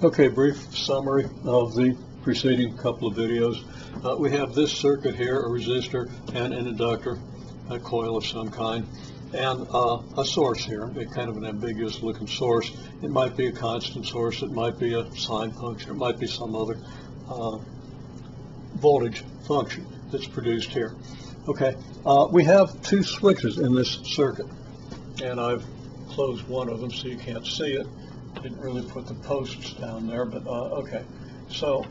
Okay, brief summary of the preceding couple of videos. We have this circuit here, a resistor and an inductor, a coil of some kind, and a source here, a kind of an ambiguous looking source. It might be a constant source, it might be a sine function, it might be some other voltage function that's produced here. Okay, we have two switches in this circuit, and I've closed one of them so you can't see it. Didn't really put the posts down there, but okay. So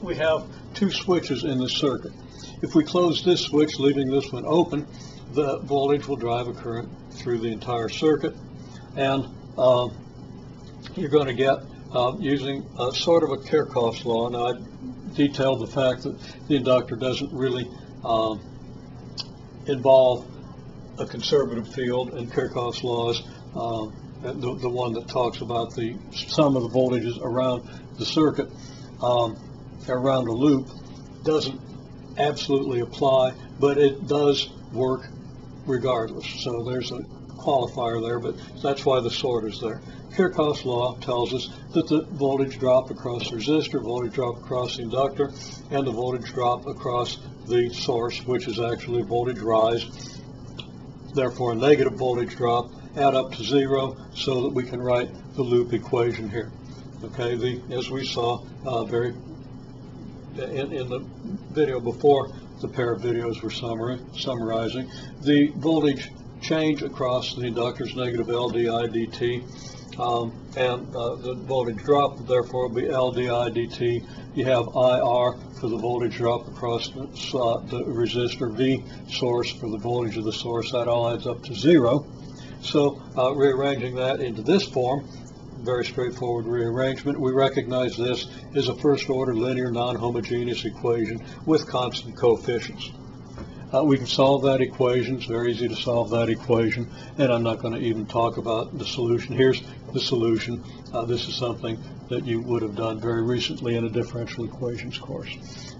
we have two switches in the circuit. If we close this switch, leaving this one open, the voltage will drive a current through the entire circuit, and you're going to get using sort of a Kirchhoff's law. Now, I detailed the fact that the inductor doesn't really involve a conservative field, and Kirchhoff's laws, the one that talks about the sum of the voltages around the circuit, around a loop, doesn't absolutely apply, but it does work regardless. So there's a qualifier there, but that's why the sort is there. Kirchhoff's law tells us that the voltage drop across the resistor, voltage drop across the inductor, and the voltage drop across the source, which is actually voltage rise, therefore a negative voltage drop, add up to zero so that we can write the loop equation here. Okay, as we saw in the video before, the pair of videos were summarizing, the voltage change across the inductor's negative L di dt, and the voltage drop therefore will be L di dt. You have IR for the voltage drop across the resistor, V source for the voltage of the source. That all adds up to zero. So rearranging that into this form, very straightforward rearrangement, we recognize this is a first order linear non-homogeneous equation with constant coefficients. We can solve that equation. It's very easy to solve that equation, and I'm not going to even talk about the solution. Here's the solution. This is something that you would have done very recently in a differential equations course.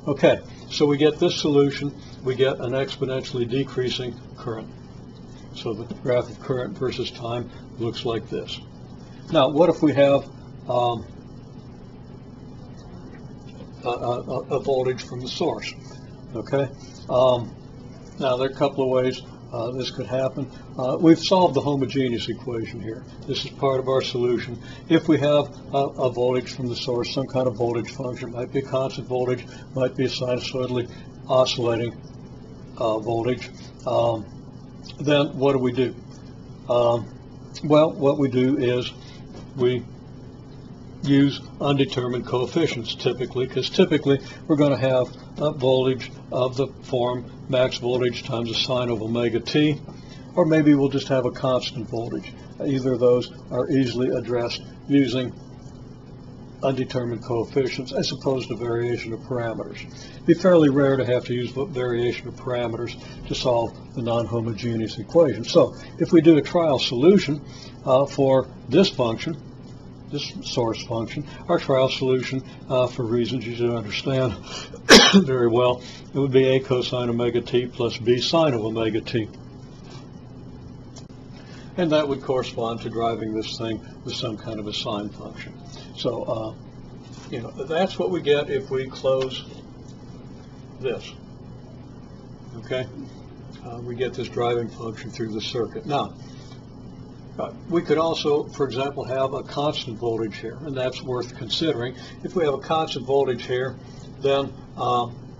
Okay, so we get this solution. We get an exponentially decreasing current. So the graph of current versus time looks like this. Now, what if we have a voltage from the source? Okay. Now, there are a couple of ways this could happen. We've solved the homogeneous equation here. This is part of our solution. If we have a voltage from the source, some kind of voltage function, might be a constant voltage, might be a sinusoidally oscillating voltage, then what do? Well, what we do is we use undetermined coefficients typically, because typically we're going to have a voltage of the form max voltage times a sine of omega t, or maybe we'll just have a constant voltage. Either of those are easily addressed using undetermined coefficients as opposed to variation of parameters. It'd be fairly rare to have to use variation of parameters to solve the non-homogeneous equation. So if we do a trial solution for this function, this source function, our trial solution, for reasons you should understand very well, it would be a cosine omega t plus b sine of omega t. And that would correspond to driving this thing with some kind of a sine function. So, that's what we get if we close this. Okay? We get this driving function through the circuit. Now, we could also, for example, have a constant voltage here, and that's worth considering. If we have a constant voltage here, then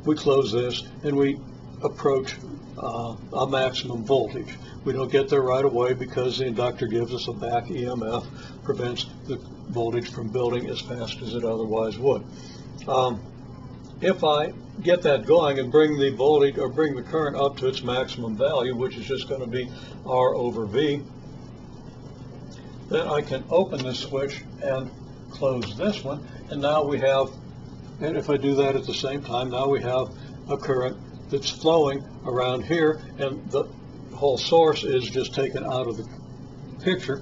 we close this and we approach a maximum voltage. We don't get there right away because the inductor gives us a back EMF, prevents the voltage from building as fast as it otherwise would. If I get that going and bring the voltage or bring the current up to its maximum value, which is just going to be R over V, then I can open this switch and close this one, and now we have, and if I do that at the same time, now we have a current that's flowing around here, and the whole source is just taken out of the picture,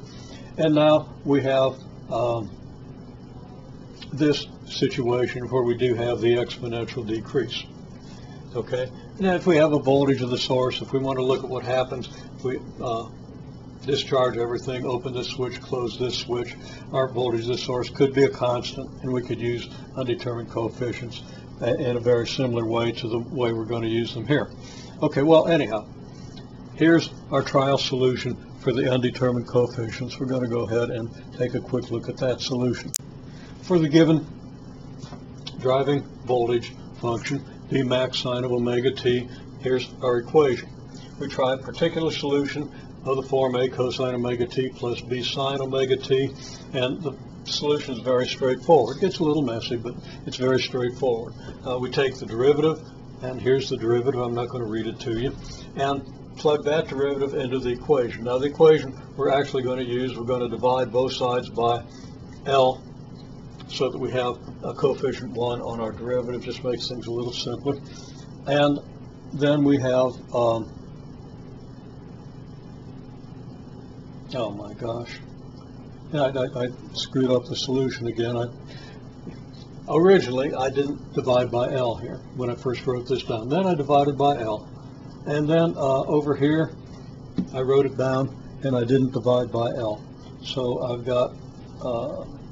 and now we have this situation where we do have the exponential decrease. Okay, and then if we have a voltage of the source, if we want to look at what happens if we discharge everything, open this switch, close this switch. Our voltage, this source could be a constant, and we could use undetermined coefficients in a very similar way to the way we're going to use them here. Okay, well, anyhow, here's our trial solution for the undetermined coefficients. We're going to go ahead and take a quick look at that solution. For the given driving voltage function, V max sine of omega t, here's our equation. We try a particular solution of the form A cosine omega t plus B sine omega t, and the solution is very straightforward. It gets a little messy, but it's very straightforward. We take the derivative, and here's the derivative. I'm not going to read it to you, and plug that derivative into the equation. Now, the equation we're actually going to use, we're going to divide both sides by L so that we have a coefficient 1 on our derivative. Just makes things a little simpler. And then we have, oh my gosh, I screwed up the solution again. Originally, I didn't divide by L here when I first wrote this down. Then I divided by L. And then over here, I wrote it down, and I didn't divide by L. So I've got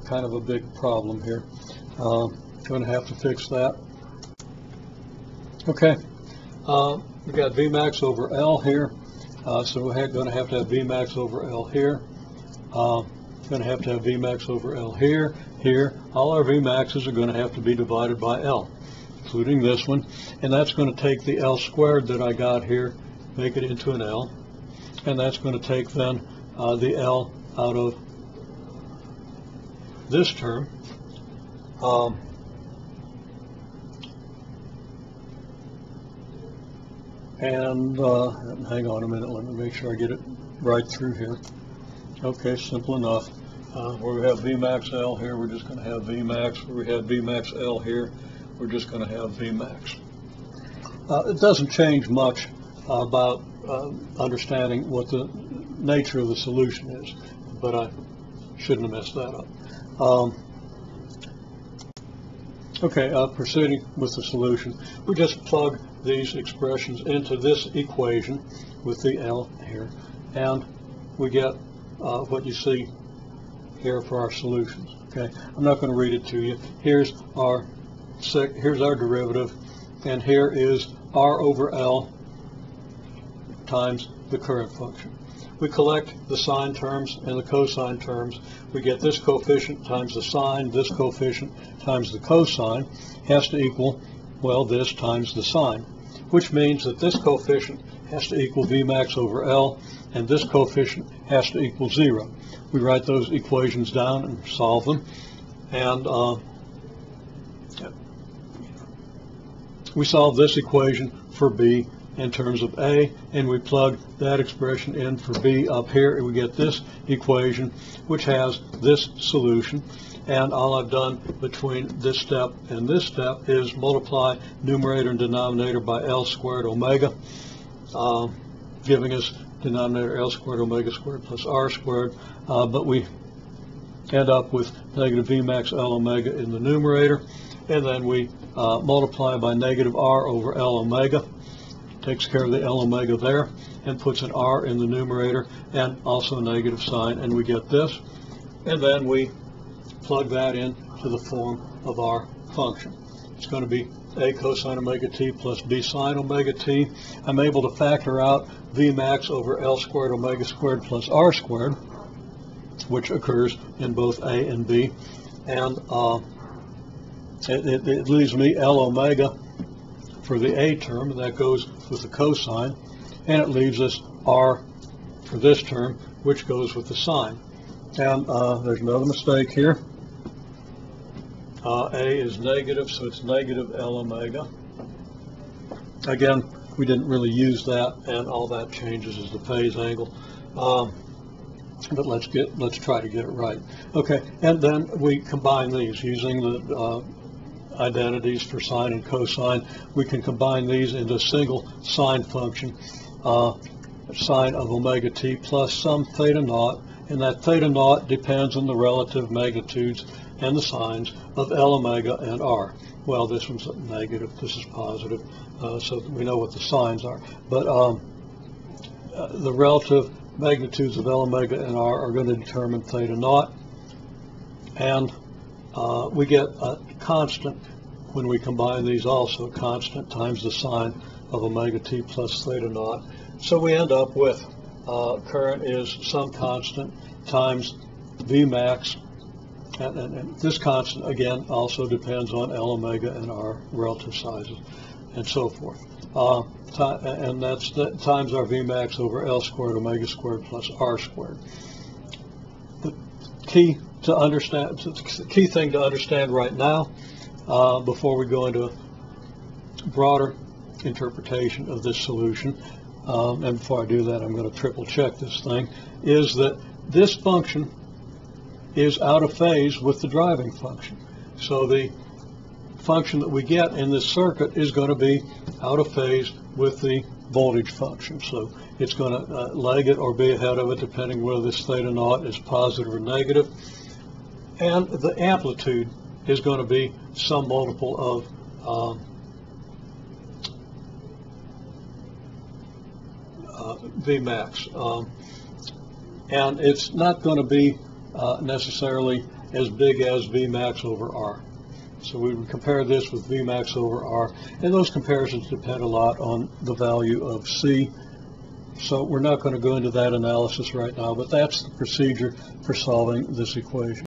kind of a big problem here. Going to have to fix that. Okay, we've got V max over L here. So we're going to have V max over L here. Going to have V max over L here, here. All our V maxes are going to have to be divided by L, including this one. And that's going to take the L squared that I got here, make it into an L. And that's going to take then the L out of this term. And hang on a minute, let me make sure I get it right through here. Okay, simple enough. Where we have V max L here, we're just going to have V max. Where we have V max L here, we're just going to have V max. It doesn't change much about understanding what the nature of the solution is, but I shouldn't have messed that up. Okay, proceeding with the solution, we just plug these expressions into this equation with the L here, and we get what you see here for our solutions. Okay, I'm not going to read it to you. Here's our derivative, and here is R over L times the current function. We collect the sine terms and the cosine terms. We get this coefficient times the sine, this coefficient times the cosine has to equal, well, this times the sine, which means that this coefficient has to equal V max over L, and this coefficient has to equal 0. We write those equations down and solve them, and we solve this equation for B in terms of A, and we plug that expression in for B up here, and we get this equation, which has this solution. And all I've done between this step and this step is multiply numerator and denominator by L squared omega, giving us denominator L squared omega squared plus R squared, but we end up with negative V max L omega in the numerator, and then we multiply by negative R over L omega, takes care of the L omega there, and puts an R in the numerator and also negative sign, and we get this. And then we plug that in to the form of our function. It's going to be A cosine omega t plus B sine omega t. I'm able to factor out V max over L squared omega squared plus R squared, which occurs in both A and B. And it leaves me L omega for the A term, and that goes with the cosine, and it leaves us R for this term, which goes with the sine. And there's another mistake here. A is negative, so it's negative L omega. Again, we didn't really use that, and all that changes is the phase angle. But let's try to get it right. Okay, and then we combine these using the identities for sine and cosine. We can combine these into a single sine function, sine of omega t plus some theta naught, and that theta naught depends on the relative magnitudes and the signs of L omega and R. Well, this one's negative, this is positive, so we know what the signs are. But the relative magnitudes of L omega and R are going to determine theta naught, and we get a constant when we combine these also, constant times the sine of omega t plus theta naught. So we end up with current is some constant times V max, and this constant again also depends on L omega and R relative sizes and so forth. And that's times our V max over L squared omega squared plus R squared. The key thing to understand right now, before we go into a broader interpretation of this solution, and before I do that, I'm going to triple check this thing, is that this function is out of phase with the driving function. So the function that we get in this circuit is going to be out of phase with the voltage function. So it's going to lag it or be ahead of it depending whether this theta naught is positive or negative. And the amplitude is going to be some multiple of V max. And it's not going to be necessarily as big as V max over R. So we would compare this with V max over R, and those comparisons depend a lot on the value of C. So we're not going to go into that analysis right now, but that's the procedure for solving this equation.